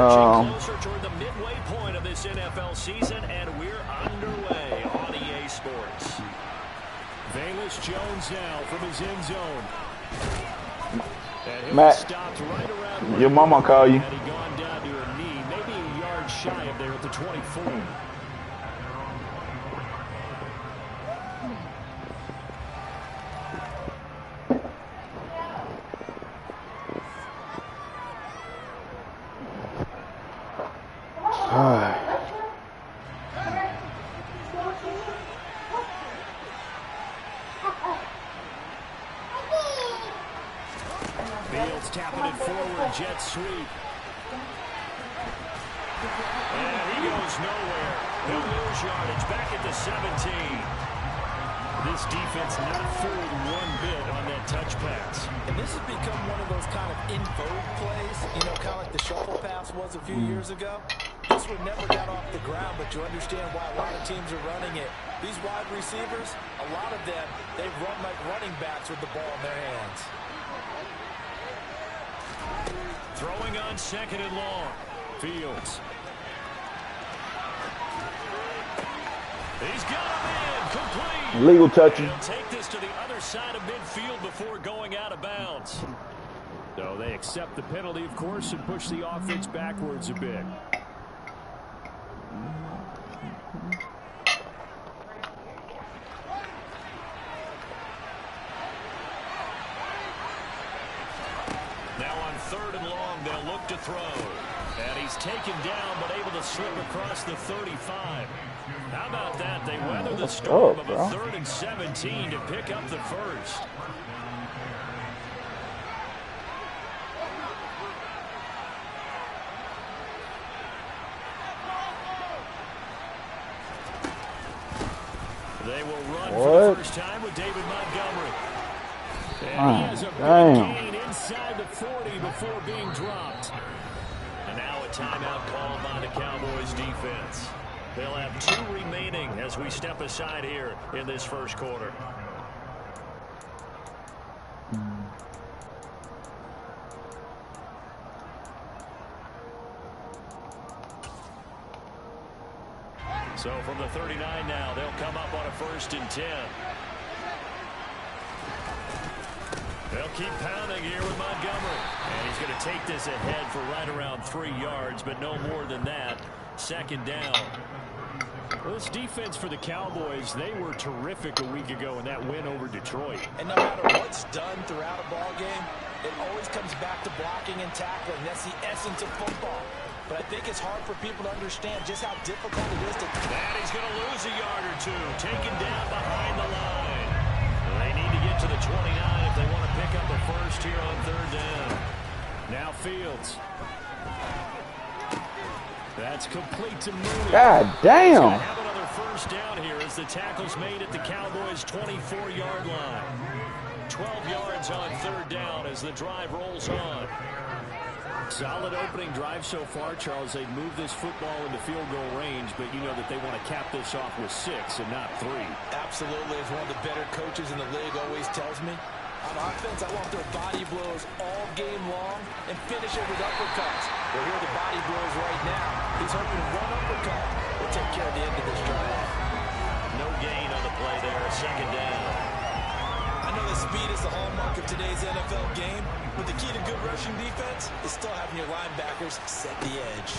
closer toward the midway point of this NFL season, and we're underway on EA Sports. Bayless Jones now from his end zone. Matt, right around your mama call you. Had he gone down to a knee, maybe a yard shy of there at the 24. Fields tapping it forward, jet sweep. And he goes nowhere. He'll lose yardage back at the 17. This defense not fooled one bit on that touch pass. And this has become one of those kind of in vogue plays, you know, kind of like the shuffle pass was a few years ago. This one never got off the ground, but you understand why a lot of teams are running it. These wide receivers, a lot of them, they run like running backs with the ball in their hands. Throwing on second and long. Fields. He's got him in. Complete. Legal touching. He'll take this to the other side of midfield before going out of bounds. So they accept the penalty, of course, and push the offense backwards a bit. Now on third and long, they'll look to throw. And he's taken down, but able to slip across the 35. How about that? They weather the storm of a 3rd and 17 to pick up the first. They will run for the first time with David Montgomery. And he has a big gain inside the 40 before being dropped. And now a timeout called by the Cowboys defense. They'll have 2 remaining as we step aside here in this first quarter. So from the 39 now, they'll come up on a 1st and 10. They'll keep pounding here with Montgomery. And he's going to take this ahead for right around 3 yards, but no more than that. 2nd down. Well, this defense for the Cowboys, they were terrific a week ago in that win over Detroit. And no matter what's done throughout a ball game, it always comes back to blocking and tackling. That's the essence of football. But I think it's hard for people to understand just how difficult it is to... And he's going to lose a yard or 2, taken down behind the line. They need to get to the 29 if they want to pick up a first here on 3rd down. Now Fields. That's complete to Mooney. God damn. Have another first down here as the tackle's made at the Cowboys' 24-yard line. 12 yards on 3rd down as the drive rolls on. Solid opening drive so far, Charles. They've moved this football into field goal range, but you know that they want to cap this off with 6 and not 3. Absolutely, as one of the better coaches in the league always tells me. On offense, I want their body blows all game long and finish it with uppercuts. Well, here are the body blows right now. He's hoping one uppercut will take care of the end of this drive. No gain on the play there, 2nd down. I know the speed is the hallmark of today's NFL game, but the key to good rushing defense is still having your linebackers set the edge.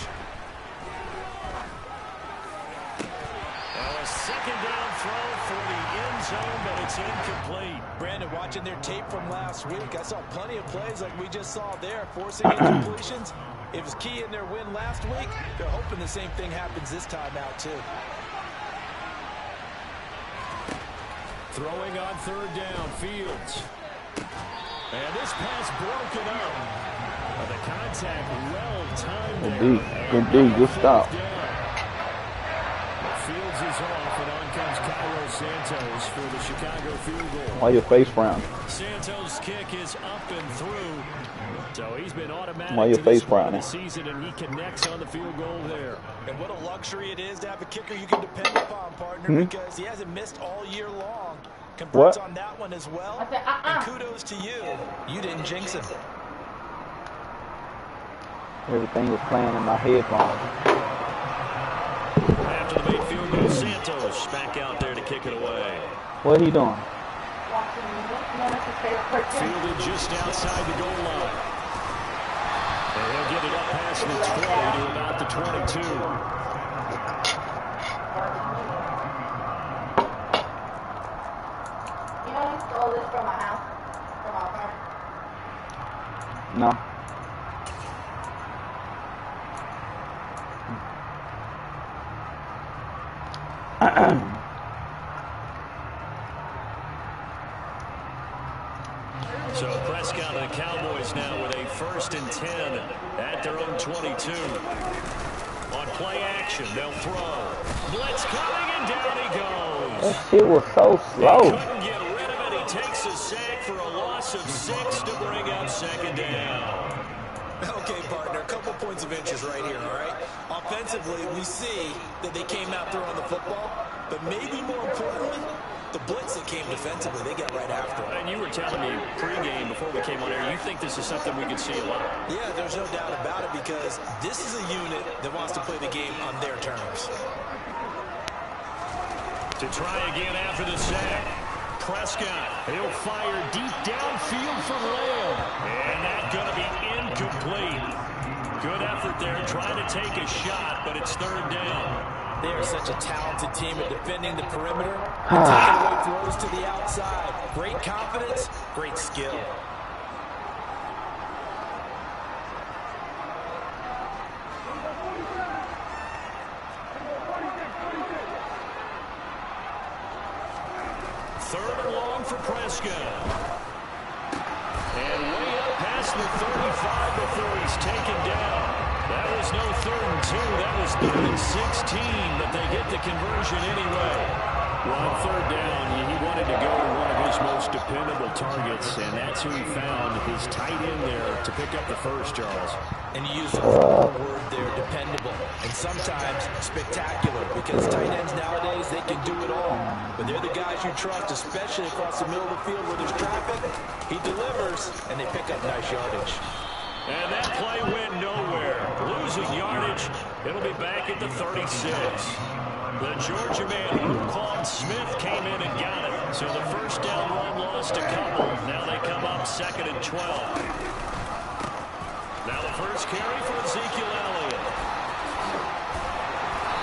A 2nd down throw for the end zone, but it's incomplete. Brandon, watching their tape from last week, I saw plenty of plays like we just saw there, forcing incompletions. It was key in their win last week. They're hoping the same thing happens this time out, too. Throwing on 3rd down, Fields. And this pass broken up. The contact well-timed there. Good D, good stop. Fields is off, and on comes Cairo Santos for the Chicago field goal. Why your face frown? Santos' kick is up and through. So he's been automatic Why your face frowning? this season, and he connects on the field goal there. And what a luxury it is to have a kicker you can depend upon, partner, because he hasn't missed all year long. Congrats on that one as well. And kudos to you. You didn't jinx him. Everything was playing in my headphones. After the made field goal, Santos back out there to kick it away. What he doing? Fielded just outside the goal line. And he'll get it up past the 20 to about the 22. You know you stole this from my house? From my apartment? No. So Prescott and the Cowboys now with a 1st and 10 at their own 22. On play action, they'll throw. Blitz coming, and down he goes. That shit was so slow. He couldn't get rid of it. He takes a sack for a loss of 6 to bring up 2nd down. Okay, partner, a couple points of interest right here, all right? Offensively, we see that they came out there on the football, but maybe more importantly, the blitz that came defensively, they got right after it. And you were telling me pregame before we came on air, you think this is something we could see a lot. Yeah, there's no doubt about it because this is a unit that wants to play the game on their terms. To try again after the sack. Prescott, he'll fire deep downfield for Lamb. And that's going to be incomplete. Good effort there, trying to take a shot, but it's 3rd down. They are such a talented team at defending the perimeter and taking away throws to the outside. Great confidence, great skill. Third and long for Prescott. And way up past the 35 before he's taken down. That was no 3rd and 2. That was 3rd and 16, but they get the conversion anyway. Well, on 3rd down, he wanted to go to one of his most dependable targets, and that's who he found, his tight end there, to pick up the first, Charles. And you use the word there, dependable, and sometimes spectacular, because tight ends nowadays, they can do it all. But they're the guys you trust, especially across the middle of the field where there's traffic. He delivers, and they pick up nice yardage. And that play went nowhere. Losing yardage. It'll be back at the 36. The Georgia man, Crumz Smith, came in and got it. So the first down run lost a couple. Now they come up 2nd and 12. Now the first carry for Ezekiel Elliott.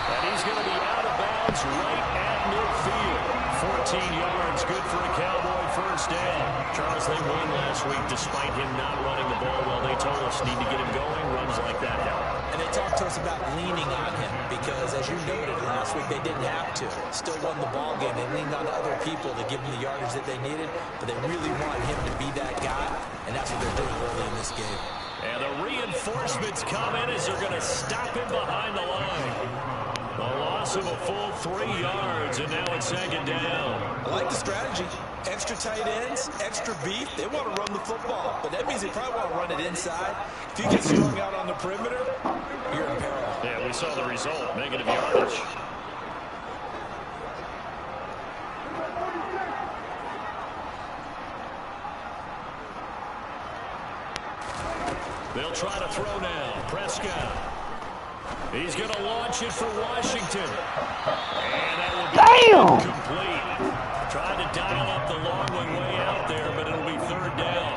And he's going to be out of bounds right at midfield. 14 yards, good for a Cowboy first down. Charles, they won last week despite him not running the ball well. They told us need to get him going. Runs like that help. And they talked to us about leaning on him because, as you noted last week, they didn't have to. Still won the ball game. They leaned on other people to give them the yardage that they needed, but they really want him to be that guy, and that's what they're doing early in this game. And the reinforcements come in as they're going to stop him behind the line. A loss of a full 3 yards, and now it's 2nd down. I like the strategy. Extra tight ends, extra beef. They want to run the football, but that means they probably want to run it inside. If you get strung out on the perimeter, you're in peril. Yeah, we saw the result, negative yardage. They'll try to throw now. Prescott. He's going to launch it for Washington. And that will be incomplete. Trying to dial up the long one way out there, but it'll be 3rd down.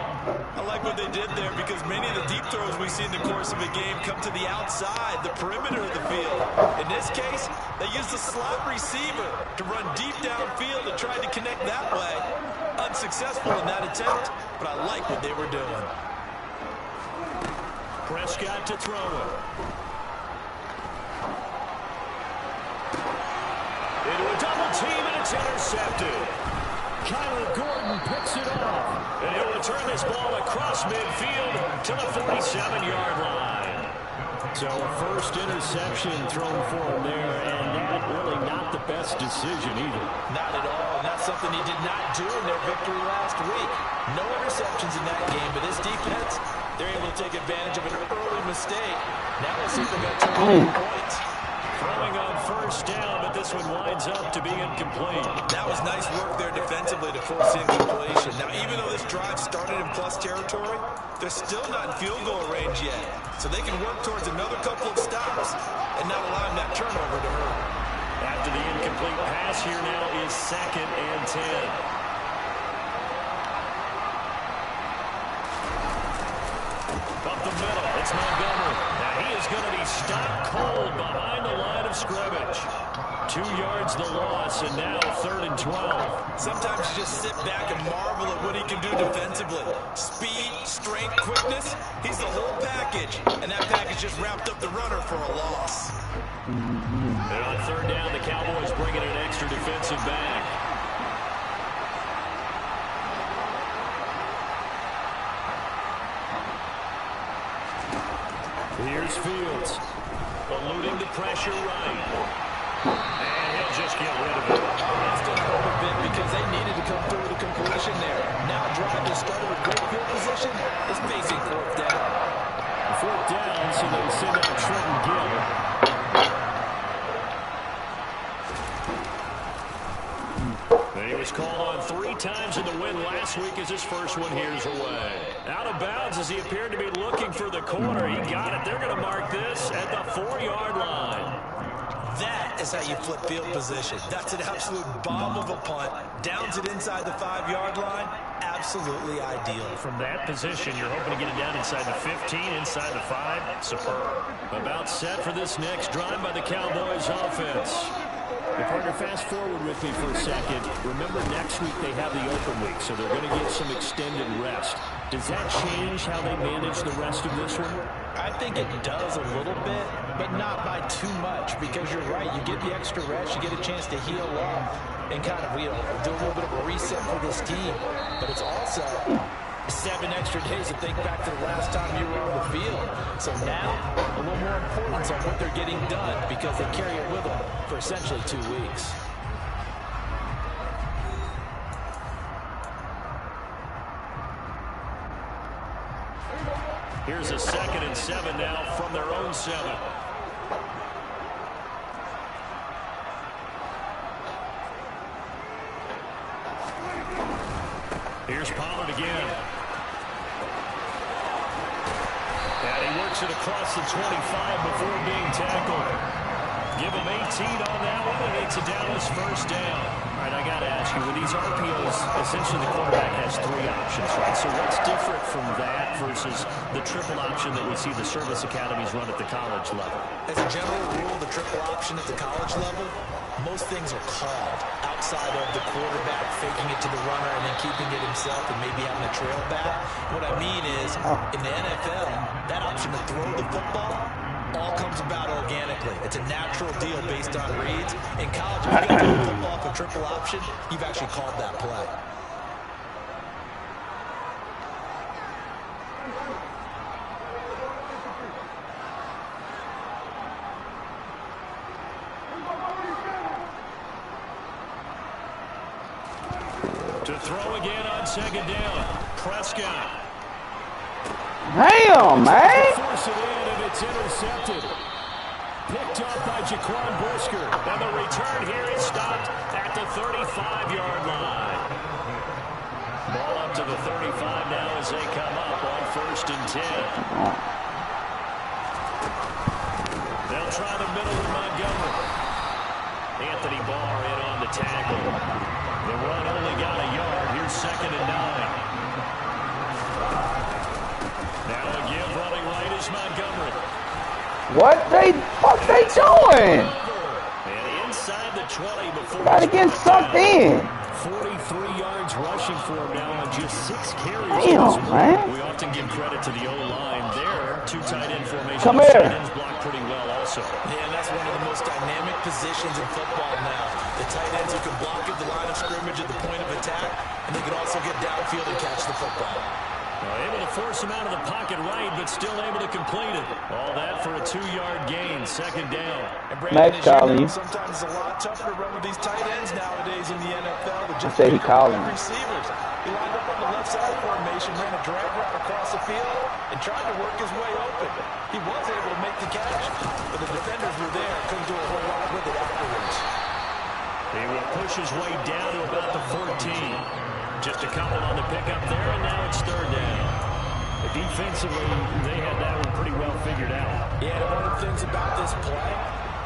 I like what they did there because many of the deep throws we see in the course of a game come to the outside, the perimeter of the field. In this case, they used a slot receiver to run deep downfield and tried to connect that way. Unsuccessful in that attempt, but I like what they were doing. Prescott to throw it. Into a double team, and it's intercepted. Kyler Gordon picks it off. And he'll return this ball across midfield to the 47-yard line. So a first interception thrown for him there, and that really not the best decision either. Not at all, and that's something he did not do in their victory last week. No interceptions in that game, but this defense, they're able to take advantage of an early mistake. Now let's see if they're going to turn it points. Throwing on first down, but this one winds up to be incomplete. That was nice work there defensively to force incompletion. Now, even though this drive started in plus territory, they're still not in field goal range yet. so they can work towards another couple of stops and not allowing that turnover to hurt. After the incomplete pass, here now is 2nd and 10. Up the middle, it's Montgomery. Now he is going to be stopped cold behind the line of scrimmage. 2 yards the loss, and now 3rd and 12. Sometimes you just sit back and marvel at what he can do defensively. Speed, strength, quickness, he's the whole package. And that package just wrapped up the runner for a loss. And on 3rd down, the Cowboys bringing an extra defensive back. Here's Fields, eluding the pressure right. And he'll just get rid of it. That's done hurt a bit because they needed to come through with a completion there. Now drive that started with great field position is facing 4th down. 4th down, so they send out Trenton Gill. And he was called on 3 times in the win last week as his first one here's away. Out of bounds as he appeared to be looking for the corner. He got it. They're going to mark this at the 4-yard line. That is how you flip field position. That's an absolute bomb of a punt. Downs it inside the 5-yard line. Absolutely ideal. From that position, you're hoping to get it down inside the 15, inside the 5. Superb. About set for this next drive by the Cowboys offense. Hey, partner, fast forward with me for a second. Remember, next week they have the open week, so they're going to get some extended rest. Does that change how they manage the rest of this one? I think it does a little bit, but not by too much, because you're right. You get the extra rest, you get a chance to heal up and kind of, do a little bit of a reset for this team. But it's also 7 extra days to think back to the last time you were on the field. So now, a little more importance on what they're getting done because they carry it with them for essentially 2 weeks. Here's a 2nd and 7 now from their own 7. Here's Pollard again. And he works it across the 25 before being tackled. Give him 18 on that one, and it's a Dallas 1st down. All right, I got to ask you, with these RPOs, essentially the quarterback has 3 options, right? So what's different from that versus the triple option that we see the service academies run at the college level? As a general rule, the triple option at the college level, most things are called outside of the quarterback faking it to the runner and then keeping it himself and maybe having a trail back. What I mean is, in the NFL, that option to throw the football all comes about organically. It's a natural deal based on reads. In college, if you throw the football off a triple option, you've actually called that play. To throw again on 2nd down. Prescott. Damn, man. Force it in, and it's intercepted. Picked up by Jaquan Brisker. And the return here is stopped at the 35-yard line. Ball up to the 35 now as they come up on 1st and 10. They'll try the middle with Montgomery. Anthony Barr in on the tackle. The run only got a yard. Here's 2nd and 9. Now again running right is Montgomery. What they doing? And inside the 20 before. Gotta get sucked in. 43 yards rushing for him now on just 6 carries. Damn, man. We often give credit to the O-line there. 2 tight end formation. Come here. Tight ends block pretty well also. Yeah, and that's one of the most dynamic positions in football now. The tight ends who can block at the line of scrimmage at the point of attack, and they can also get downfield and catch the football. Able to force him out of the pocket right, but still able to complete it. All that for a 2-yard gain, 2nd down. And Brandon, calling. Sometimes it's a lot tougher to run with these tight ends nowadays in the NFL. With just he calling. Receivers. He lined up on the left side of the formation, ran a drag route across the field, and tried to work his way open. He was able to make the catch, but the defenders were there, couldn't do a whole lot with it afterwards. He will push his way down to about the 14. Just a couple on the pickup there, and now it's 3rd down. Defensively, they had that one pretty well figured out. Yeah, and one of the things about this play,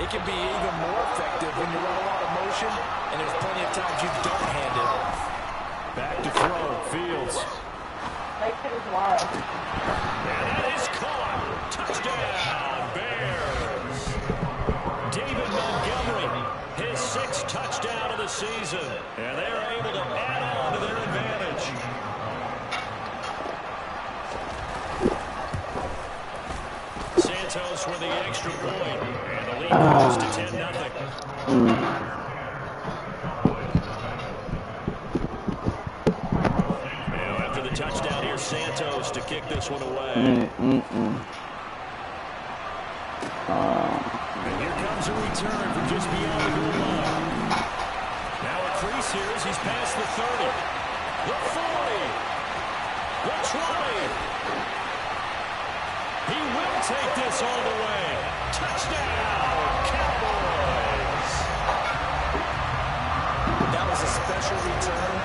it can be even more effective when you run a lot of motion, and there's plenty of times you don't hand it off. Back to throw, Fields. Like it was wild. And that is caught. Touchdown, Bears. David Montgomery, his 6th touchdown of the season. And they're able to add on to their advantage. Santos with the extra point. And the lead goes to 10-0. Touchdown here, Santos to kick this one away. And here comes a return from just beyond the goal line. Now a crease here as he's past the 30, the 40, the 20. He will take this all the way. Touchdown, Cowboys. That was a special return,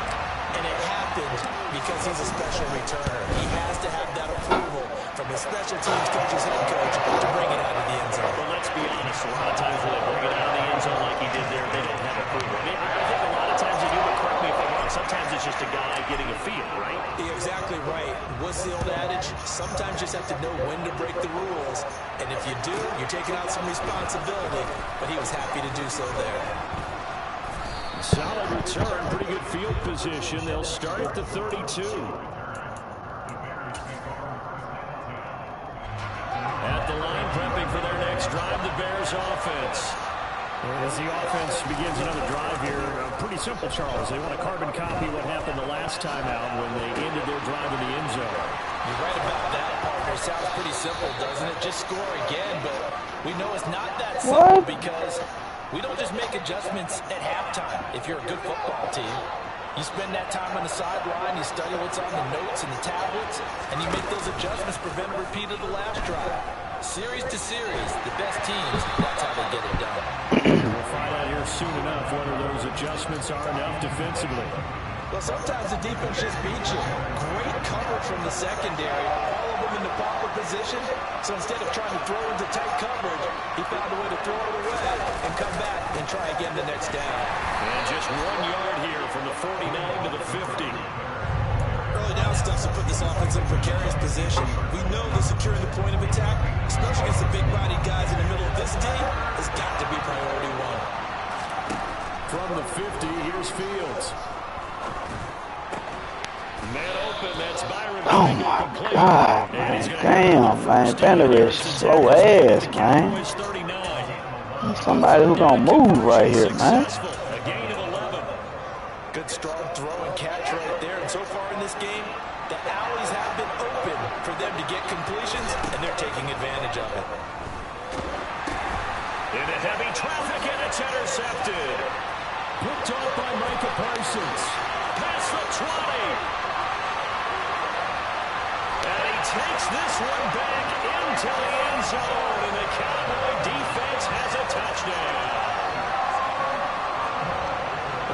and it happened because he's a special returner. He has to have that approval from his special teams coach's head coach to bring it out of the end zone. Well, let's be honest. A lot of times when they bring it out of the end zone like he did there, they don't have approval. I mean, I think a lot of times they do, but correct me if I'm wrong. Sometimes it's just a guy getting a feel, right? You're exactly right. What's the old adage? Sometimes you just have to know when to break the rules. And if you do, you're taking out some responsibility. But he was happy to do so there. Solid return, pretty good field position. They'll start at the 32. At the line, prepping for their next drive, the Bears offense. As the offense begins another drive here, pretty simple, Charles. They want to carbon copy what happened the last time out when they ended their drive in the end zone. You're right about that, partner. Sounds pretty simple, doesn't it? Just score again, but we know it's not that simple because we don't just make adjustments at halftime if you're a good football team. You spend that time on the sideline, you study what's on the notes and the tablets, and you make those adjustments to prevent a repeat of the last drive. Series to series, the best teams, that's how they get it done. We'll find out here soon enough whether those adjustments are enough defensively. Well, sometimes the defense just beats you. Great coverage from the secondary, all of them in the proper position. So instead of trying to throw into tight coverage, he found a way to throw it away and come back and try again the next down. And just 1 yard here from the 49 to the 50. Early down stuffs will put this offense in a precarious position. We know that securing the point of attack, especially against the big-bodied guys in the middle of this team, has got to be priority one. From the 50, here's Fields. Man open, that's Byron. Oh my God, man. Damn, man. Bender is slow ass, man. Somebody who gonna move right here, man. A gain of 11. Good strong throw and catch right there. And so far in this game, the alleys have been open for them to get completions, and they're taking advantage of it. Into heavy traffic, and it's intercepted. Picked off by Micah Parsons. Past the 20. And he takes this one back into the end zone, and the Cowboy defense has a touchdown.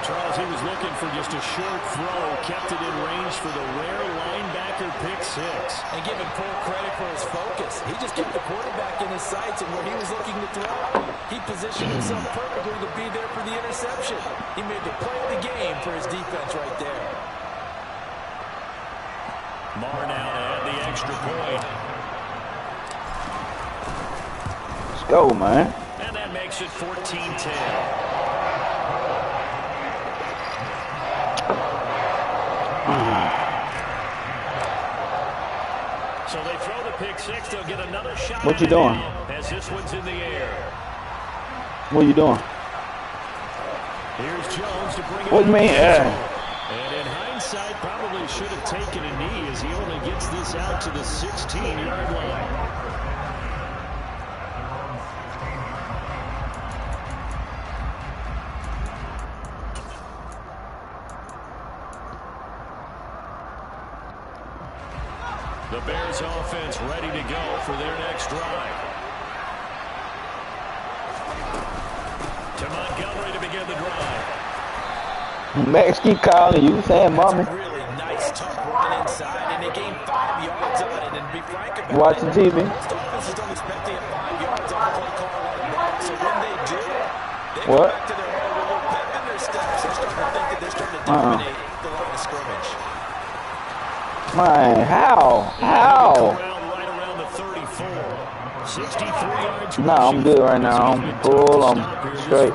Charles, he was looking for just a short throw, kept it in range for the rare linebacker pick six. And give him full credit for his focus. He just kept the quarterback in his sights and where he was looking to throw. He positioned himself perfectly to be there for the interception. He made the play of the game for his defense right there. Marr now to add the extra point. Let's go, man. And that makes it 14-10. So they throw the pick six. They'll get another shot. What you doing? As this one's in the air. What are you doing? Here's Jones to bring it. What do you mean? And in hindsight, probably should have taken a knee as he only gets this out to the 16-yard line. The Bears offense ready to go for their next drive. To Montgomery to begin the drive. Max keep calling you, saying, "Mommy." Really nice tough run side, and they gained 5 yards on it. And to be frank about it, Watching TV. most offenses don't expect to get 5 yards on a play call like that. So when they do, they go What? back to their old little pep in their steps. They're starting to think that they're starting to dominate the line of scrimmage. Man, how? How? Right around the 34. 63 yards. No, I'm good right now. I'm full. I'm straight.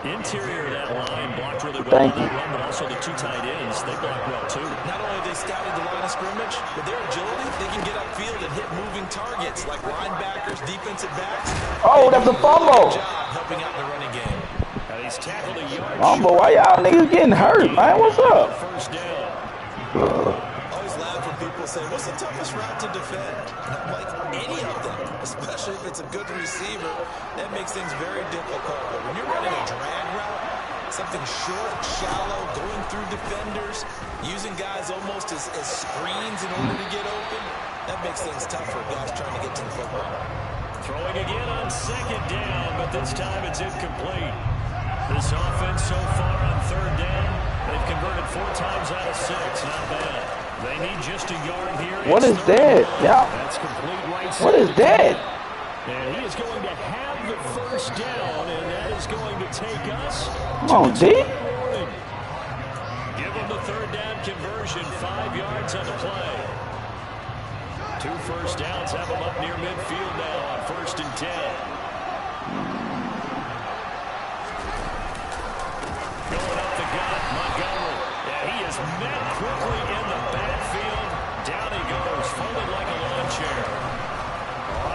Interior of that line blocked really well. Thank you. But also the 2 tight ends, they blocked well too. Not only have they scouted the line of scrimmage, with their agility, they can get upfield and hit moving targets like linebackers, defensive backs. Oh, that's a fumble. Good job helping out in the running game. And he's tackled a yard Fumble. Why y'all niggas getting hurt, man? What's up? first down. Always laugh when people say, what's the toughest route to defend? Like any of them, especially if it's a good receiver, that makes things very difficult. But when you're running a drag route, something short, shallow, going through defenders, using guys almost as screens in order to get open, that makes things tough for guys trying to get to the football. Throwing again on second down, but this time it's incomplete. This offense so far on third down, they've converted 4 times out of 6. Not bad. They need just a yard here. What is that? Yeah. That's complete right What is that? And he is going to have the first down, and that is going to take us. Come on, D. Give him the third down conversion, 5 yards on the play. 2 first downs have him up near midfield now on 1st and 10. Going up the gut, Montgomery. Yeah, he is met quickly in the backfield. Down he goes, folded like a lawn chair.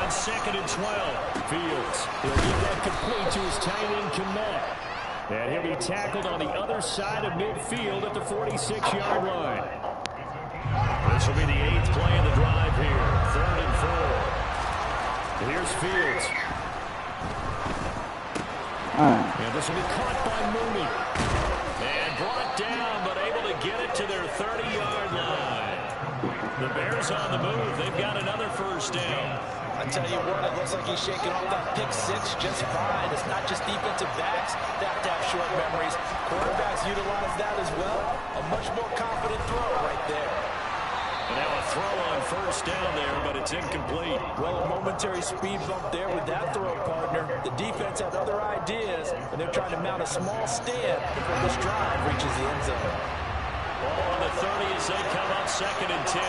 On 2nd and 12, Fields. He'll get that complete to his tight end Komet. And he'll be tackled on the other side of midfield at the 46-yard line. This will be the 8th play of the drive here. 3rd and 4. Here's Fields. And this will be caught by Mooney. And brought down, but able to get it to their 30-yard line. The Bears on the move. They've got another first down. I tell you what, it looks like he's shaking off that pick 6 just fine. It's not just defensive backs that have to have short memories. Quarterbacks utilize that as well. A much more confident throw right there. And now a throw on first down there, but it's incomplete. Well, a momentary speed bump there with that throw, partner. The defense had other ideas, and they're trying to mount a small stand before this drive reaches the end zone. Ball on the 30 as they come up 2nd and 10.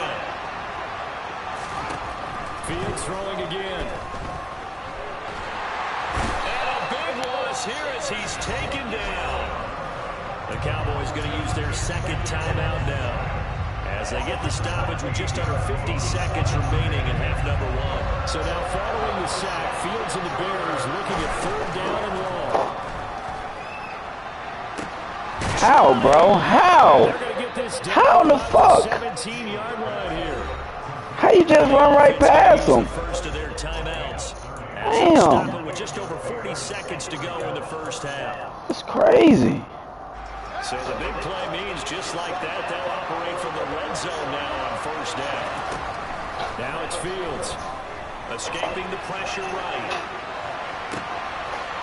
Fields throwing again. And a big loss here as he's taken down. The Cowboys going to use their 2nd timeout now, as they get the stoppage with just under 50 seconds remaining in half number 1. So now following the sack, Fields and the Bears looking at 3rd down and long. How, bro? How? They're going to get this down. How in the fuck? 17-yard line here. How you just run right past him? First of their timeouts. Damn. With just over 40 seconds to go in the first half. That's crazy. So the big play means just like that, they'll operate from the red zone now on 1st down. Now it's Fields. Escaping the pressure right.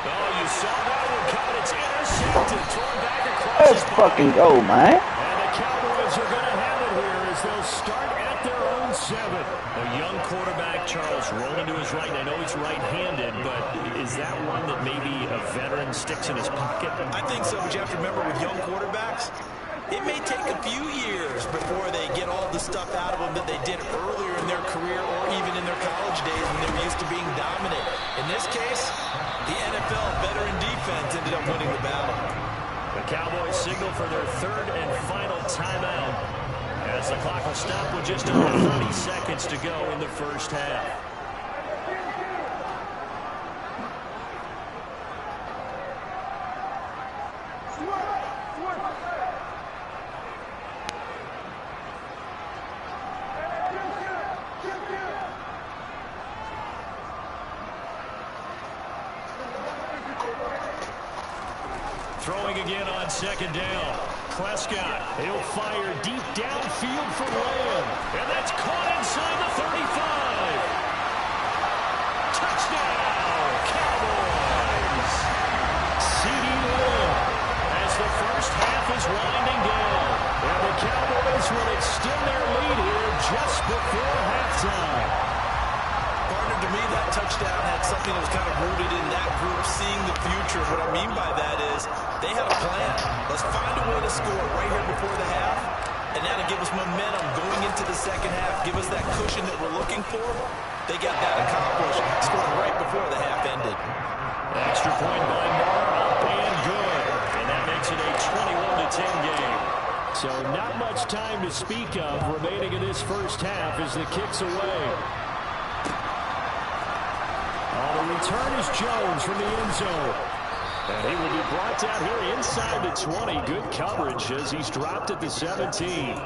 Oh, you saw that one coming. It's intercepted. Thrown back across. Let's fucking go, man. And the Cowboys are going to have it here as they'll start at their own 7. A young quarterback, Charles, rolling to his right. And I know he's right-handed, but is that one that maybe a veteran sticks in his pocket? I think so, but you have to remember with young quarterbacks, it may take a few years before they get all the stuff out of them that they did earlier in their career or even in their college days when they were used to being dominant. In this case, the NFL veteran defense ended up winning the battle. The Cowboys signal for their 3rd and final timeout as the clock will stop with just over 30 seconds to go in the first half. Throwing again on 2nd down. Prescott, he'll fire deep downfield for Lamb. And that's caught inside the 35. Touchdown, Cowboys. C.D. Lamb as the first half is winding down. And the Cowboys will extend their lead touchdown had something that was kind of rooted in that group seeing the future. What I mean by that is they had a plan. Let's find a way to score right here before the half, and that'll give us momentum going into the second half, give us that cushion that we're looking for. They got that accomplished, scored right before the half ended. Extra point by Moore, up and good. And that makes it a 21-10 game. So not much time to speak of remaining in this first half as the kick's away. The return is Jones from the end zone. And he will be brought down here inside the 20. Good coverage as he's dropped at the 17.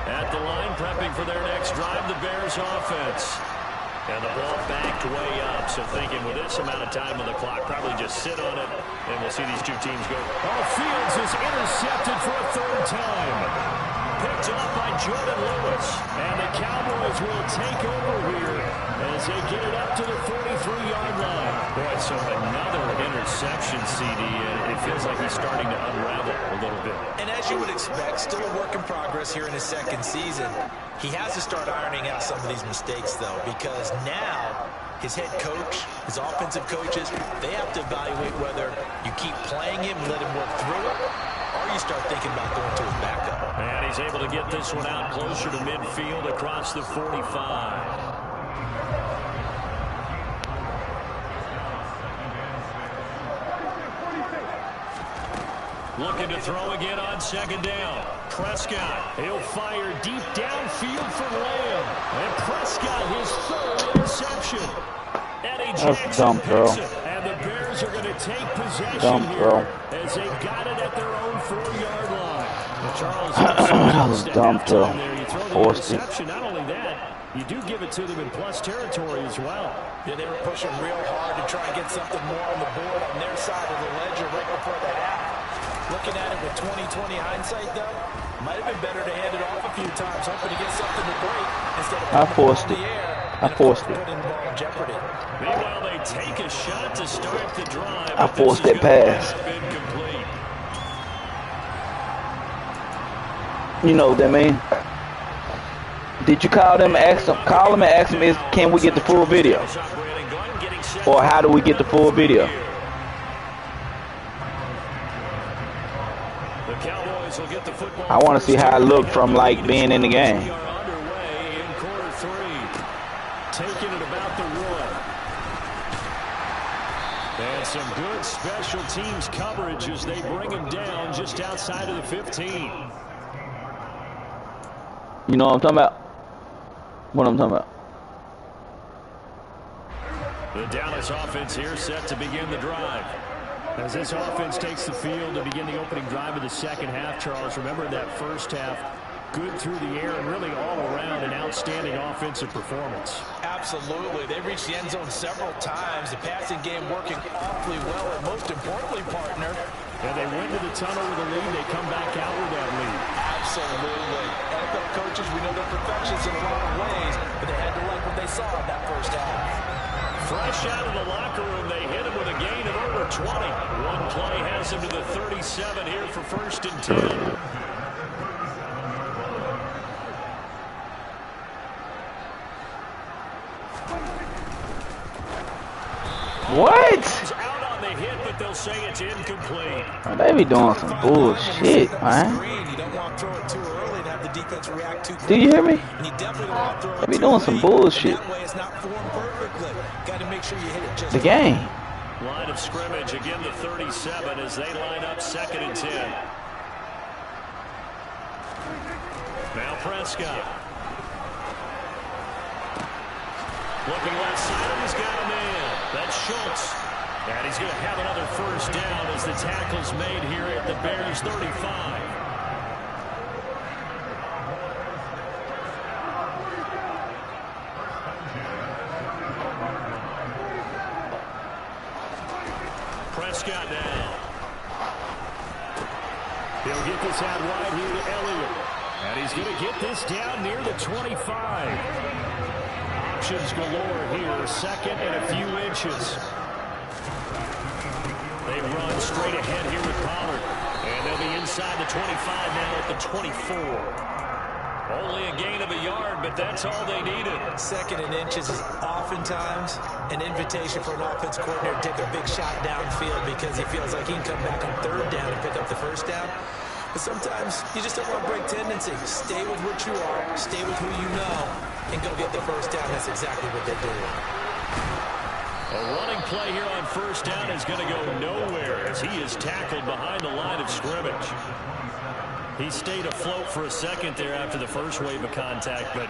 At the line, prepping for their next drive, the Bears offense. And the ball backed way up. So thinking with this amount of time on the clock, probably just sit on it. And we'll see these two teams go. Oh, Fields is intercepted for a third time. Picked up by Jordan Lewis. And the Cowboys will take over here as they get it up to the 43-yard line. Boy, so another interception, CD. And it feels like he's starting to unravel a little bit. And as you would expect, still a work in progress here in his second season. He has to start ironing out some of these mistakes, though, because now his head coach, his offensive coaches, they have to evaluate whether you keep playing him and let him work through it, or you start thinking about going to his backup. And he's able to get this one out closer to midfield across the 45. Looking to throw again on second down. Prescott, he'll fire deep downfield for Lamb. And Prescott, his third interception. Eddie Jackson picks it. And the Bears are going to take possession here as they got it at their own 4-yard line. And Charles, that was dumb throw. You throw the interception. Not only that, you do give it to them in plus territory as well. Yeah, they were pushing real hard to try and get something more on the board on their side of the ledger right before the half. Looking at it with 20/20 hindsight, though, might have been better to hand it off a few times, hoping to get something to break instead of I forced it. I forced it. Put in ball in jeopardy. Meanwhile, they take a shot to start the drive. I forced that pass. You know what that mean? Did you call them and ask them? Call them and ask them, can we get the full video? Or how do we get the full video? I want to see how it looked from like being in the game. Taking it about the 1. And some good special teams coverage as they bring him down just outside of the 15. You know what I'm talking about? What I'm talking about? The Dallas offense here set to begin the drive. As this offense takes the field to begin the opening drive of the second half, Charles, remember that first half, good through the air and really all around an outstanding offensive performance. Absolutely. They reached the end zone several times. The passing game working awfully well, and most importantly, partner. And they went to the tunnel with a lead. They come back out with that lead. Absolutely. NFL coaches, we know they're perfectionists in a lot of ways, but they had to like what they saw in that first half. Fresh out of the locker room, they hit him with a gain of over 20. One play has him to the 37 here for 1st and 10. What? Out on the hit, but they'll say it's incomplete. They be doing some bullshit, man. Do you hear me? They be doing some bullshit. The game. Line of scrimmage, again the 37 as they line up 2nd and 10. Now Prescott. Looking left side, he's got a man. That's Schultz. And he's going to have another first down as the tackle's made here at the Bears 35. Prescott now. He'll get this out wide here to Elliott. And he's going to get this down near the 25. Options galore here. 2nd and a few inches. They run straight ahead here with Pollard. And They'll be inside the 25 now at the 24. Only a gain of a yard, but that's all they needed. 2nd and inches is oftentimes an invitation for an offense coordinator to take a big shot downfield because he feels like he can come back on 3rd down and pick up the 1st down. But sometimes you just don't want to break tendency. Stay with what you are, stay with who you know, and go get the 1st down. That's exactly what they do. A running play here on 1st down is going to go nowhere as he is tackled behind the line of scrimmage. He stayed afloat for a second there after the first wave of contact, but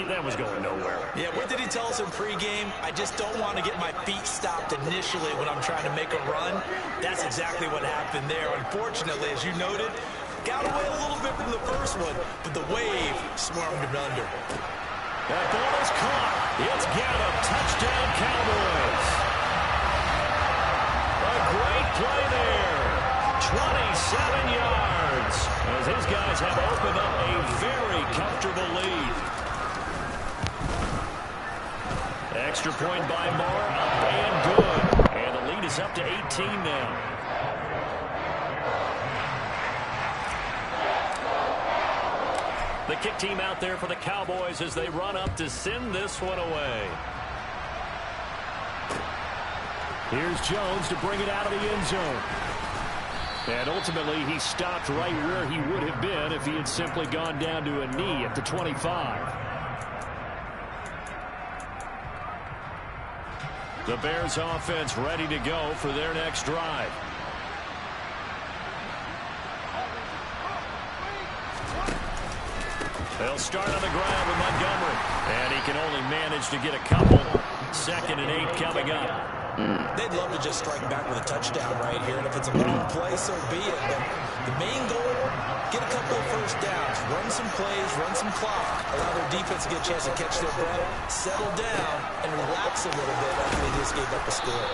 that was going nowhere. Yeah, what did he tell us in pregame? I just don't want to get my feet stopped initially when I'm trying to make a run. That's exactly what happened there. Unfortunately, as you noted, got away a little bit from the first one, but the wave swarmed him under. That ball is caught. It's Gallup. Touchdown, Cowboys. A great play there. 27 yards. As his guys have opened up a very comfortable lead. Extra point by Moore. Up and good. And the lead is up to 18 now. The kick team out there for the Cowboys as they run up to send this one away. Here's Jones to bring it out of the end zone. And ultimately, he stopped right where he would have been if he had simply gone down to a knee at the 25. The Bears offense ready to go for their next drive. They'll start on the ground with Montgomery. And he can only manage to get a couple. 2nd and 8 coming up. They'd love to just strike back with a touchdown right here. And if it's a long play, so be it. But the main goal, get a couple of 1st downs. Run some plays, run some clock. Allow their defense to get a chance to catch their breath, settle down, and relax a little bit after they just gave up a score.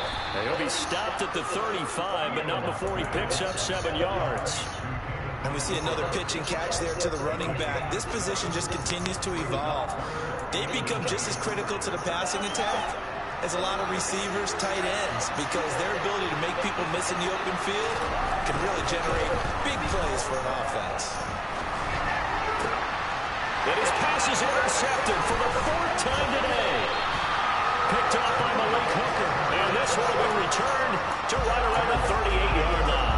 He'll be stopped at the 35, but not before he picks up 7 yards. And we see another pitch and catch there to the running back. This position just continues to evolve. They become just as critical to the passing attack as a lot of receivers, tight ends, because their ability to make people miss in the open field can really generate big plays for an offense. And his pass is intercepted for the 4th time today. Picked off by Malik Hooker. And this one will be returned to right around the 38-yard line.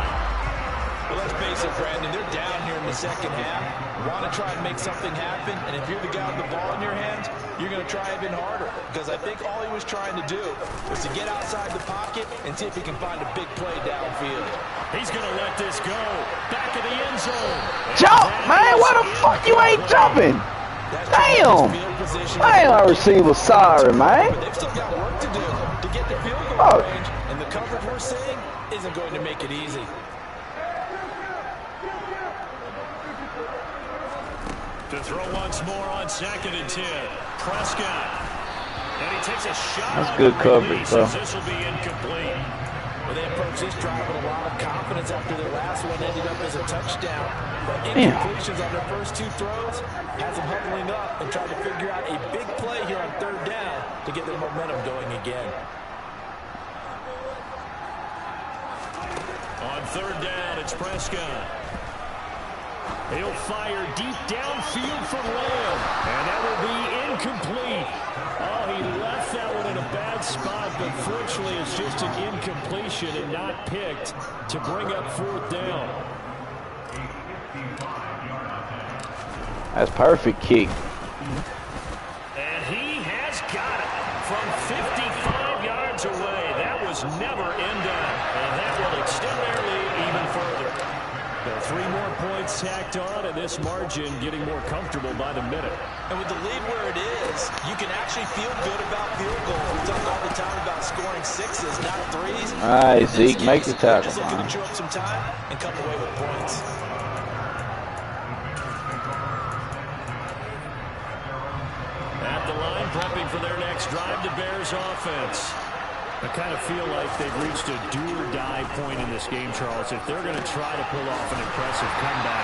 Well, let's face it, Brandon, they're down here in the 2nd half. Want to try and make something happen, and if you're the guy with the ball in your hands, you're going to try even harder, because I think all he was trying to do was to get outside the pocket and see if he can find a big play downfield. He's going to let this go. Back of the end zone. Jump, man. Why the fuck you ain't jumping? Damn. Damn, our receiver sorry, man. But they've still got work to do to get the field goal range, and the coverage we're seeing isn't going to make it easy. To throw once more on 2nd and 10. Prescott. And he takes a shot. That's good coverage, bro. This will be incomplete. Well, they approach this drive with a lot of confidence after their last one ended up as a touchdown. But incompletions on their first 2 throws has them huddling up and trying to figure out a big play here on 3rd down to get their momentum going again. On 3rd down, it's Prescott. He'll fire deep downfield from Lamb. And that will be incomplete. Oh, he left that one in a bad spot, but fortunately it's just an incompletion and not picked to bring up 4th down. That's perfect kick. And he has got it from 55 yards away. That was never in doubt. And that will extend their lead even further. 3 more points tacked on, and this margin getting more comfortable by the minute. And with the lead where it is, you can actually feel good about field goals. We talk all the time about scoring 6s, not 3s. All right, Zeke, make the tackle. Just looking to chew up some time and come away with points. At the line, prepping for their next drive, the Bears offense. I kind of feel like they've reached a do-or-die point in this game, Charles. If they're going to try to pull off an impressive comeback,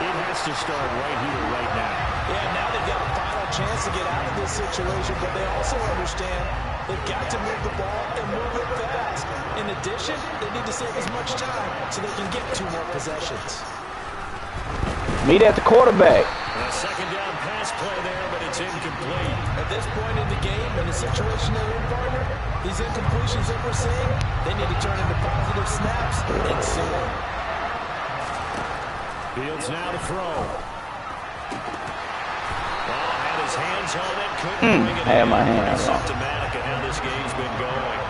it has to start right here, right now. Yeah, now they've got a final chance to get out of this situation, but they also understand they've got to move the ball and move it fast. In addition, they need to save as much time so they can get 2 more possessions. Meet at the quarterback. A second down pass play there, but it's incomplete. At this point in the game, in the situation they're in, partner, these incompletions that we're seeing, they need to turn into positive snaps and soon. Fields now to throw. Ball had his hands on it, couldn't bring it in. Had my hands on it. Symptomatic of how this game's been going.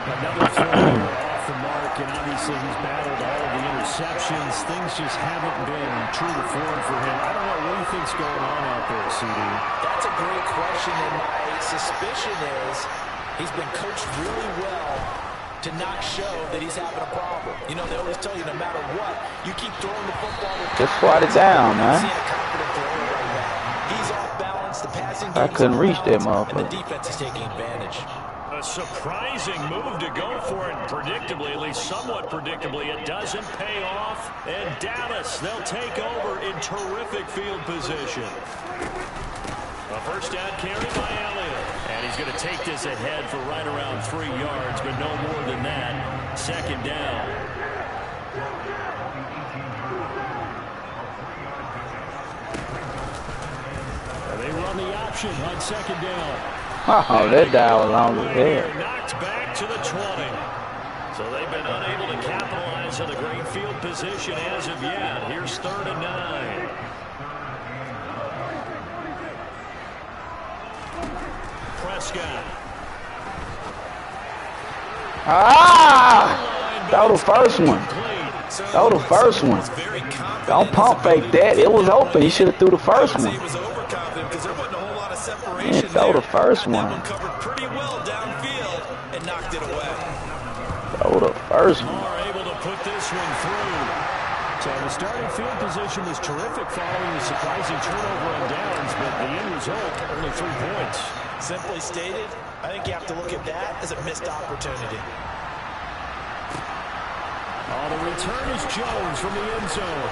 Another throw off the mark, and obviously he's battled all of the interceptions. Things just haven't been true to form for him. I don't know what you think's going on out there, CD. That's a great question, and my suspicion is he's been coached really well to not show that he's having a problem. You know, they always tell you no matter what, you keep throwing the football. Just swat it down, man. Seeing a confident thrower right now. He's off balance. The passing I couldn't reach that And motherfucker. the defense is taking advantage. A surprising move to go for it predictably, at least somewhat predictably. It doesn't pay off. And Dallas, they'll take over in terrific field position. A first down carry by Elliott. And he's going to take this ahead for right around 3 yards, but no more than that. Second down. They run the option on second down. Oh, that dial was long as hell. Knocked back to the 20. So they've been unable to capitalize on the great field position as of yet. Here's 3rd and 9. Prescott. Ah! That was the first one. That was the first one. Don't pump fake that. It was open. He should have threw the first one. He was overconfident because there wasn't a whole lot of separation. Yeah, throw the first one. That one covered pretty well downfield and knocked it away. Throw the first one. Are able to put this one through. So the starting field position was terrific following the surprising turnover on downs, but the end result, only 3 points. Simply stated, I think you have to look at that as a missed opportunity. Oh, the return is Jones from the end zone.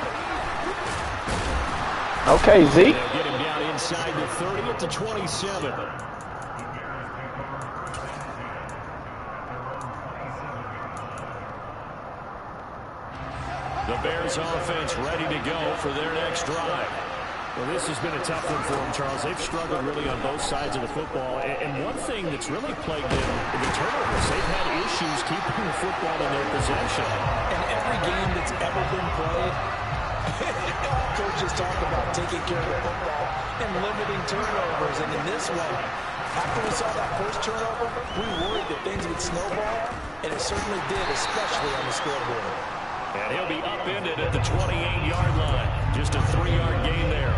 Okay, Zeke. They'll get him down inside the 30 at the 27. The Bears offense ready to go for their next drive. Well, this has been a tough one for them, Charles. They've struggled really on both sides of the football. And one thing that's really plagued them in the turnovers, they've had issues keeping the football in their possession. In every game that's ever been played, coaches talk about taking care of the football and limiting turnovers. And in this one, after we saw that first turnover, we worried that things would snowball, and it certainly did, especially on the scoreboard. And he'll be upended at the 28-yard line. Just a 3-yard gain there.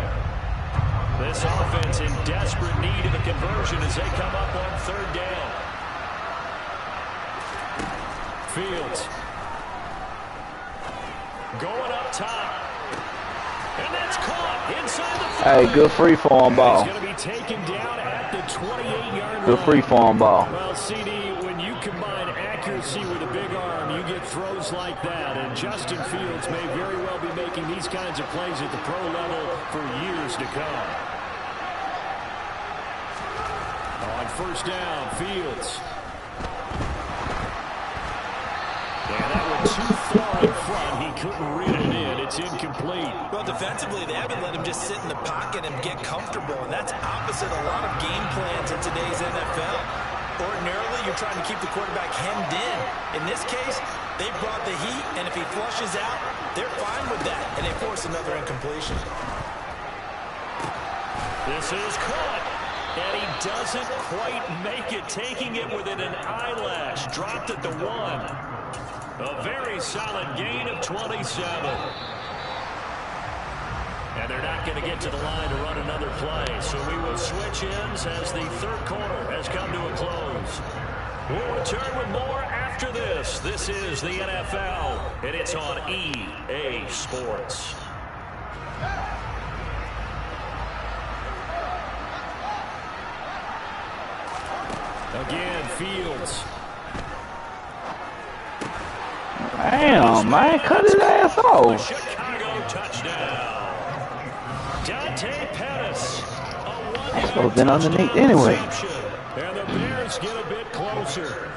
This offense in desperate need of a conversion as they come up on 3rd down. Fields. Going up top. And that's caught inside the 5. Hey, good free form ball. He's going to be taken down at the 28-yard line. Good free form ball. Well, CD, when you combine accuracy with a big arm, you get throws like that. And Justin Fields may very well be making these kinds of plays at the pro level for years to come. On first down, Fields. And that one too far in front. He couldn't read it in. It's incomplete. Well, defensively, they haven't let him just sit in the pocket and get comfortable, and that's opposite a lot of game plans in today's NFL. Ordinarily, you're trying to keep the quarterback hemmed in. In this case, they brought the heat, and if he flushes out, they're fine with that, and they force another incompletion. This is caught, and he doesn't quite make it, taking it within an eyelash. Dropped at the 1. A very solid gain of 27. And they're not going to get to the line to run another play. So we will switch ends as the 3rd quarter has come to a close. We'll return with more after this. This is the NFL, and it's on EA Sports. Again, Fields. Damn, man, cut his ass off. Chicago touchdown. Dante Pettis. Supposed to have been underneath anyway. And the Bears get a bit closer.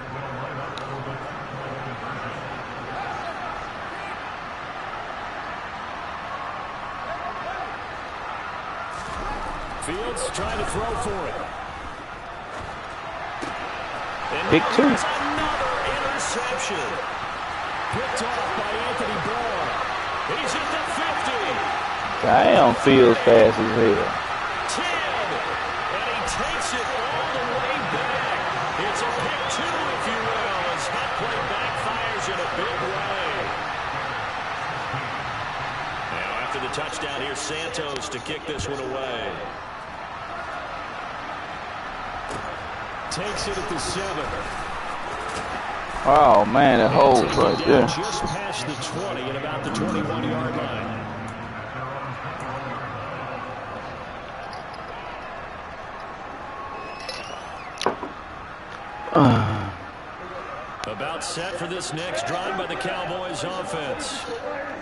Fields trying to throw for it. Big two. Another interception. Picked off by Anthony Barr. He's at the 50. Damn, Fields fast as hell. 10. And he takes it all the way back. It's a pick two, if you will, as that play backfires in a big way. Now, after the touchdown, here's Santos to kick this one away. Takes it at the 7. Oh man, that holds right there. Just past the 20 and about the 21-yard line. About set for this next drive by the Cowboys offense.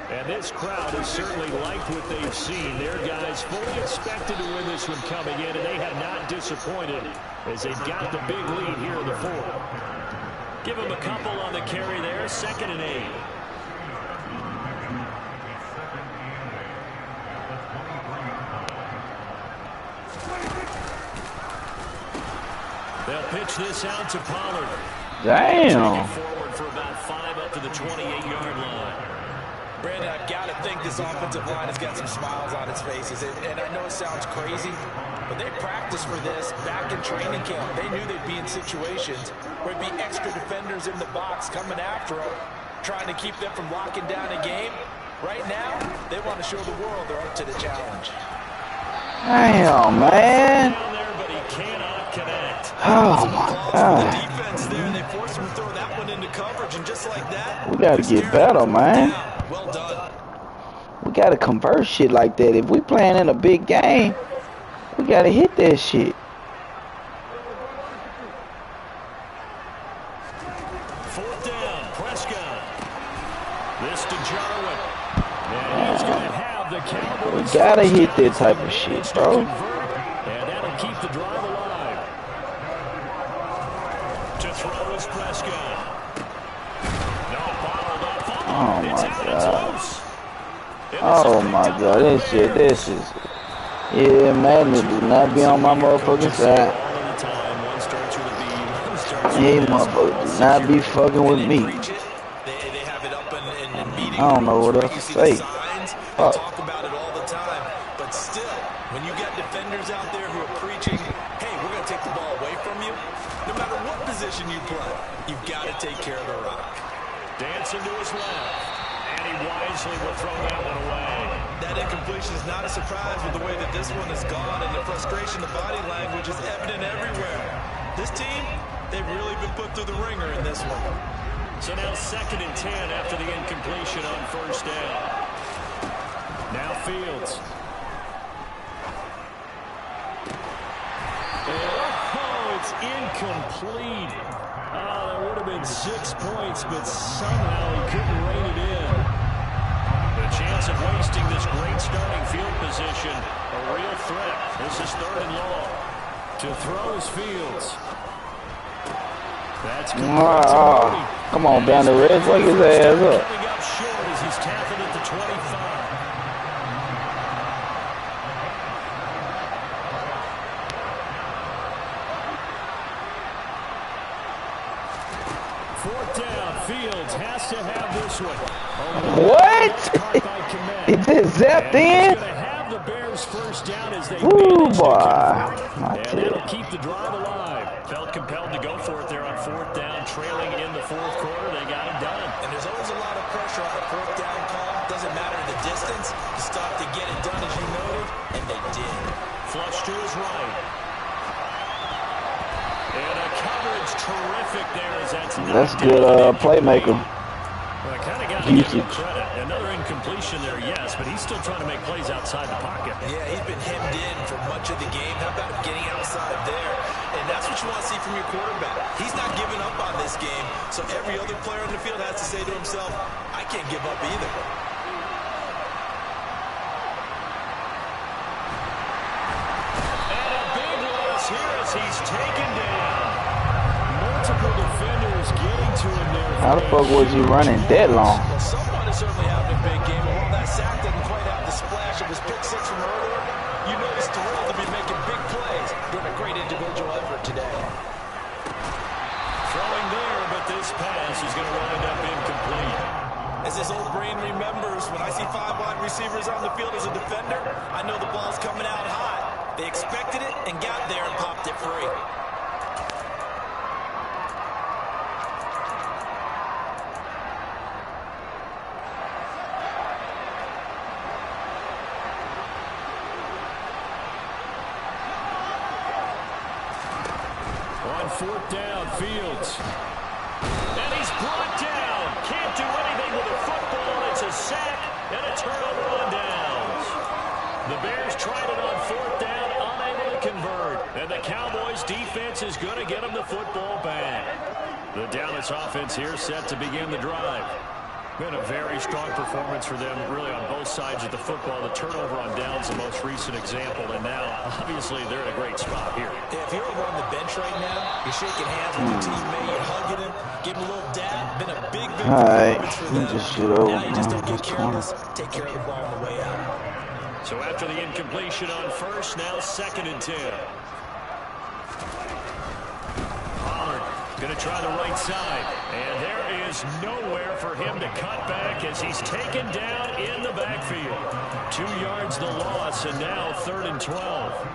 And this crowd has certainly liked what they've seen. Their guys fully expected to win this one coming in, and they have not disappointed as they've got the big lead here in the fourth. Give them a couple on the carry there, 2nd and 8. They'll pitch this out to Pollard. Damn. Forward for about 5 up to the 28-yard line. Brandon, I've got to think this offensive line has got some smiles on its faces. And I know it sounds crazy, but they practiced for this back in training camp. They knew they'd be in situations where there'd be extra defenders in the box coming after them, trying to keep them from locking down a game. Right now, they want to show the world they're up to the challenge. Damn, man. Down there, but he cannot connect. Oh my God. Defense there, they forced him to throw that one into coverage, and just like that, We gotta get better, man. well done. We gotta convert shit like that. If we playing in a big game, we gotta hit that shit. 4th down, Prescott. This to Jarwin. And he's going to have the Cowboys. We gotta hit that type of shit, bro. And that'll keep the drive alive. To throw is Prescott. No, bottled up. Oh It's my out, God. it's loose. Oh my God, this is. Yeah, Madden do not be on my motherfucking side. All of the time, one starts with a B, one starts with Yeah, an S. motherfucker, do not be fucking with me. They have it up in meetings. I don't know what else to say. Fuck. Talk about it all the time, but still, when you got defenders out there who are preaching, hey, we're going to take the ball away from you, no matter what position you play, you've got to take care of the rock. Dancing to his left. And he wisely will throw that one away. That incompletion is not a surprise with the way that this one has gone, and the frustration, the body language is evident everywhere. This team, they've really been put through the ringer in this one. So now 2nd and 10 after the incompletion on 1st down. Now Fields. Oh, it's incomplete. Oh, that would have been 6 points, but somehow he couldn't rein it in. The chance of wasting this great starting field position, a real threat. This is 3rd and long. To throw is Fields. That's Come on, down the red, fuck his ass up. coming up short as he's tackled at the 25. Fourth down, Fields has to have this one. What? It just zapped in? He's going to have the Bears first down as they Ooh, manage to boy. convert. I And tell that'll you. keep the drive alive. Felt compelled to go for it there on 4th down, trailing in the 4th quarter. They got it done. And there's always a lot of pressure on a 4th down call. Doesn't matter the distance. You stop to get it done as you noted, and they did. Flush to his right. And a coverage terrific there as That's good playmaker. Well, I kind of got to give him credit. Another incompletion there, yes, but he's still trying to make plays outside the pocket. Yeah, he's been hemmed in for much of the game. How about getting outside there? And that's what you want to see from your quarterback. He's not giving up on this game, so every other player on the field has to say to himself, I can't give up either. And a big loss here as he's taken down. Multiple defenders getting to him there. How the fuck was he running that long? Well, someone is certainly having a big game, and while that sack didn't quite have the splash of his pick six from earlier, you know he's thrilled to be making this pass is going to wind up incomplete. As his old brain remembers, when I see 5 wide receivers on the field as a defender, I know the ball's coming out high. They expected it and got there and popped it free. On 4th down, Fields. And he's brought down. Can't do anything with the football. It's a sack and a turnover on downs. The Bears tried it on 4th down, unable to convert. And the Cowboys defense is going to get them the football back. The Dallas offense here set to begin the drive. Been a very strong performance for them, really, on both sides of the football. The turnover on downs, the most recent example, and now, obviously, they're in a great spot here. Yeah, if you're over on the bench right now, you're shaking hands with your teammate, you're hugging him, giving him a little dab. Been a big performance for them. Just shoot over. Now you just don't get careless. Take care of the ball on the way out. So after the incompletion on 1st, now 2nd and 10. Going to try the right side, and there is nowhere for him to cut back as he's taken down in the backfield. 2 yards the loss, and now 3rd and 12.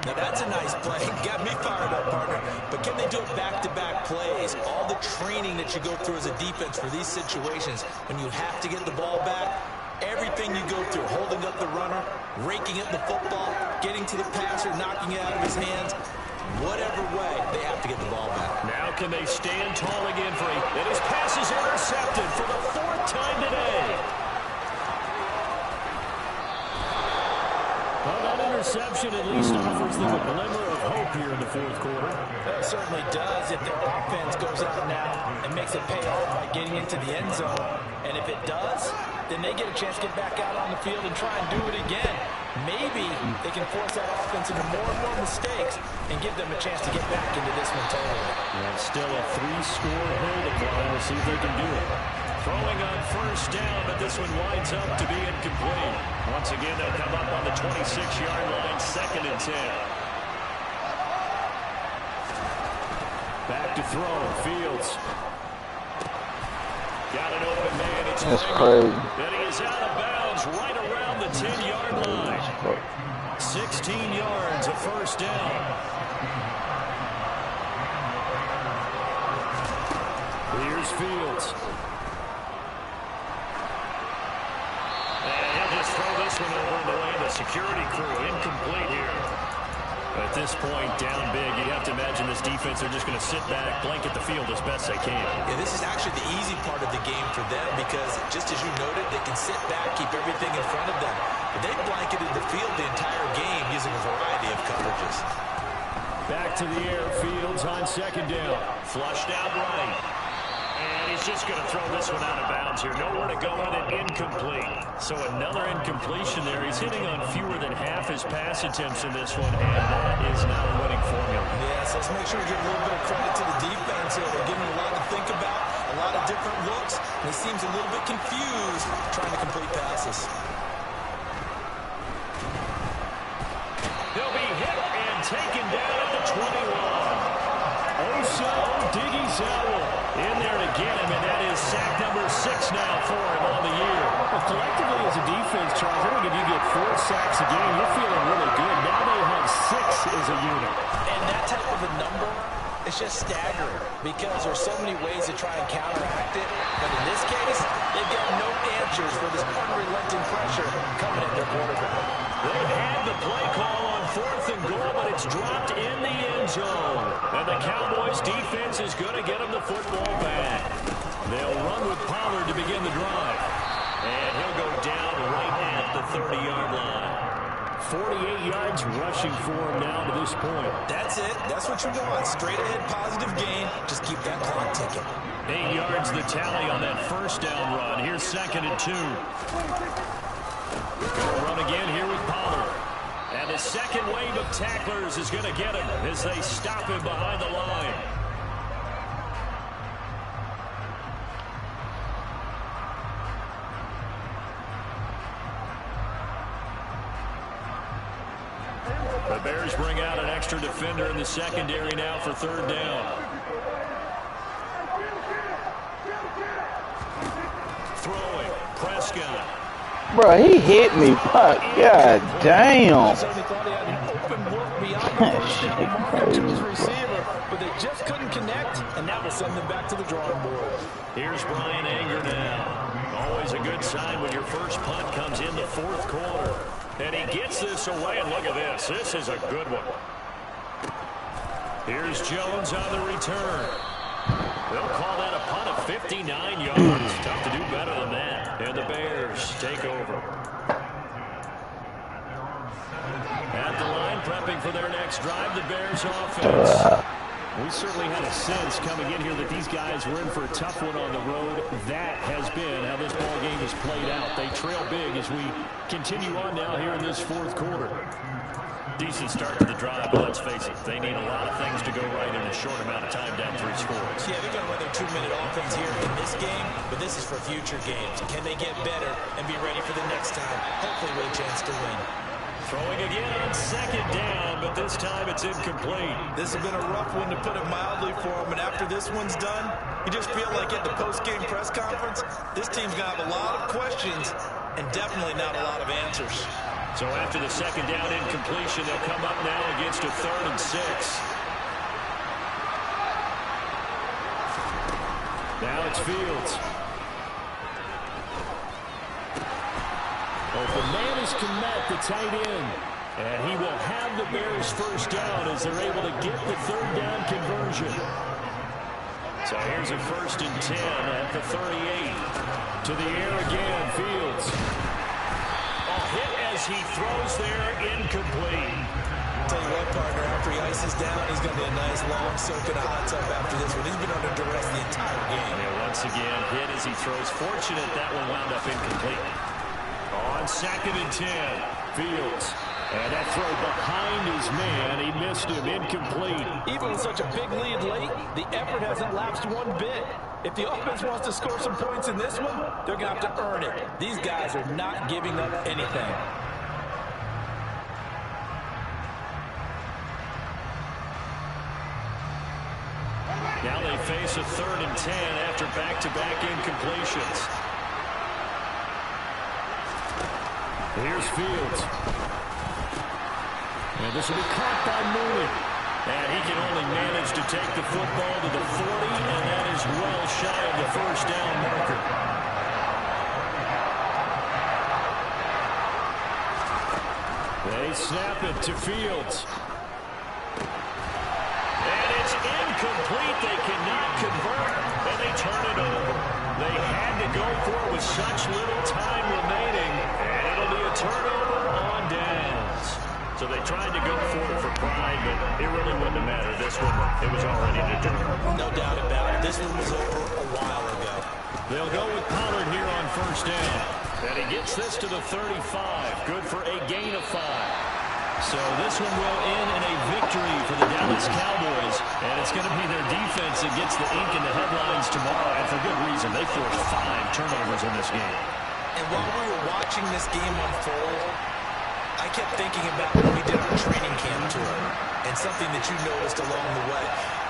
Now that's a nice play. Got me fired up, partner. But can they do it back-to-back plays? All the training that you go through as a defense for these situations, when you have to get the ball back, everything you go through, holding up the runner, raking up the football, getting to the passer, knocking it out of his hands, whatever way, they have to get the ball back. Now can they stand tall again for and his pass is intercepted for the 4th time today. Well, that interception at least offers them a glimmer of hope here in the 4th quarter. It certainly does if their offense goes out now and makes it pay off by getting into the end zone. And if it does, then they get a chance to get back out on the field and try and do it again. Maybe they can force that offense into more and more mistakes and give them a chance to get back into this one totally. And still a 3-score hill to climb. We'll see if they can do it. Throwing on 1st down, but this one winds up to be incomplete. Once again, they'll come up on the 26-yard line, 2nd and 10. Back to throw, Fields. Got an open man. It's That's crazy. And he is out of bounds right around the 10-yard line. 16 yards, a 1st down. Here's Fields. And he'll just throw this one over in the lane. The security crew incomplete here. At this point, down big, you'd have to imagine this defense are just going to sit back, blanket the field as best they can. Yeah, this is actually the easy part of the game for them because, just as you noted, they can sit back, keep everything in front of them. But they've blanketed the field the entire game using a variety of coverages. Back to the air, Fields on 2nd down. Flushed out right. And he's just going to throw this one out of bounds here. Nowhere to go with it, incomplete. So another incompletion there. He's hitting on fewer than half his pass attempts in this one, and that is not a winning formula. Yes, let's make sure we give a little bit of credit to the defense here. They're giving a lot to think about, a lot of different looks, and he seems a little bit confused trying to complete passes. He'll be hit and taken down at the 21. Osa Odighizuwa in there to get him, and that is sack number 6 now for him on the year. Well, collectively as a defense, Charles, I think if you get 4 sacks a game, you're feeling really good. Now they have 6 as a unit. And that type of a number, it's just staggering because there's so many ways to try and counteract it. But in this case, they've got no answers for this unrelenting pressure coming at their quarterback. They had the play call on 4th and goal, but it's dropped in the end zone. And the Cowboys defense is going to get them the football back. They'll run with Pollard to begin the drive. And he'll go down right at the 30-yard line. 48 yards rushing for him now to this point. That's it. That's what you want. Straight ahead positive gain. Just keep that clock ticking. 8 yards the tally on that 1st down run. Here's 2nd and 2. Going to run again here with Pollard. And the second wave of tacklers is going to get him as they stop him behind the line. The Bears bring out an extra defender in the secondary now for 3rd down. Bro, he hit me. Fuck. God damn. Certainly thought he had an open look beyond That the first shit down marker to his crazy. receiver, but they just couldn't connect, and that will send them back to the drawing board. Here's Brian Anger now. Always a good sign when your first punt comes in the fourth quarter. And he gets this away, and look at this. This is a good one. Here's Jones on the return. They'll call that a punt of 59 yards. Tough to do better than that. And the Bears take over. At the line, prepping for their next drive, the Bears offense. We certainly had a sense coming in here that these guys were in for a tough one on the road. That has been how this ball game has played out. They trail big as we continue on now here in this fourth quarter. Decent start to the drive, but let's face it, they need a lot of things to go right in a short amount of time down 3 scores. Yeah, they're going to run their 2-minute offense here in this game, but this is for future games. Can they get better and be ready for the next time? Hopefully with a chance to win. Throwing again on second down, but this time it's incomplete. This has been a rough one, to put it mildly, for them, and after this one's done, you just feel like at the post-game press conference, this team's going to have a lot of questions and definitely not a lot of answers. So after the second down incompletion, they'll come up now against a 3rd and 6. Now it's Fields. Open man is Komet, the tight end. And he will have the Bears first down as they're able to get the 3rd down conversion. So here's a 1st and 10 at the 38. To the air again, Fields. A hit as he throws there, incomplete. Tell you what, partner, after he ices down, he's going to be a nice long soak in a hot tub after this one. He's been under duress the entire game. And once again, hit as he throws. Fortunate that one wound up incomplete. On 2nd and 10, Fields. And that throw behind his man. He missed him, incomplete. Even with such a big lead late, the effort hasn't lapsed one bit. If the offense wants to score some points in this one, they're going to have to earn it. These guys are not giving up anything. Now they face a 3rd and 10 after back-to-back incompletions. Here's Fields. And this will be caught by Mooney. And he can only manage to take the football to the 40, and that is well shy of the first down marker. They snap it to Fields. And it's incomplete. They cannot convert, and they turn it over. They had to go for it with such little time remaining, and it'll be a turnover on downs. So they tried to go for it for pride, but it really wouldn't have mattered. This one, it was already determined. No doubt about it. This one was over a while ago. They'll go with Pollard here on first down. And he gets this to the 35. Good for a gain of 5. So this one will end in a victory for the Dallas Cowboys. And it's going to be their defense that gets the ink in the headlines tomorrow. And for good reason. They forced 5 turnovers in this game. And while we were watching this game unfold, I kept thinking about when we did our training camp tour. And something that you noticed along the way.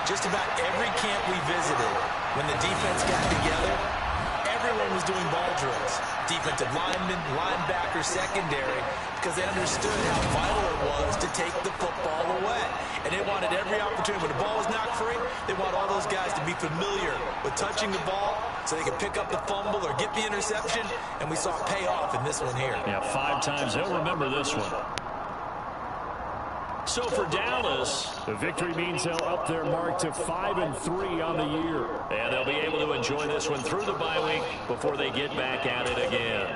Just about every camp we visited, when the defense got together, everyone was doing ball drills. Defensive linemen, linebackers, secondary, because they understood how vital it was to take the football away. And they wanted every opportunity. When the ball was knocked free, they want all those guys to be familiar with touching the ball so they could pick up the fumble or get the interception. And we saw it pay off in this one here. Yeah, 5 times. They'll remember this one. So for Dallas, the victory means they'll up their mark to 5-3 on the year. And they'll be able to enjoy this one through the bye week before they get back at it again.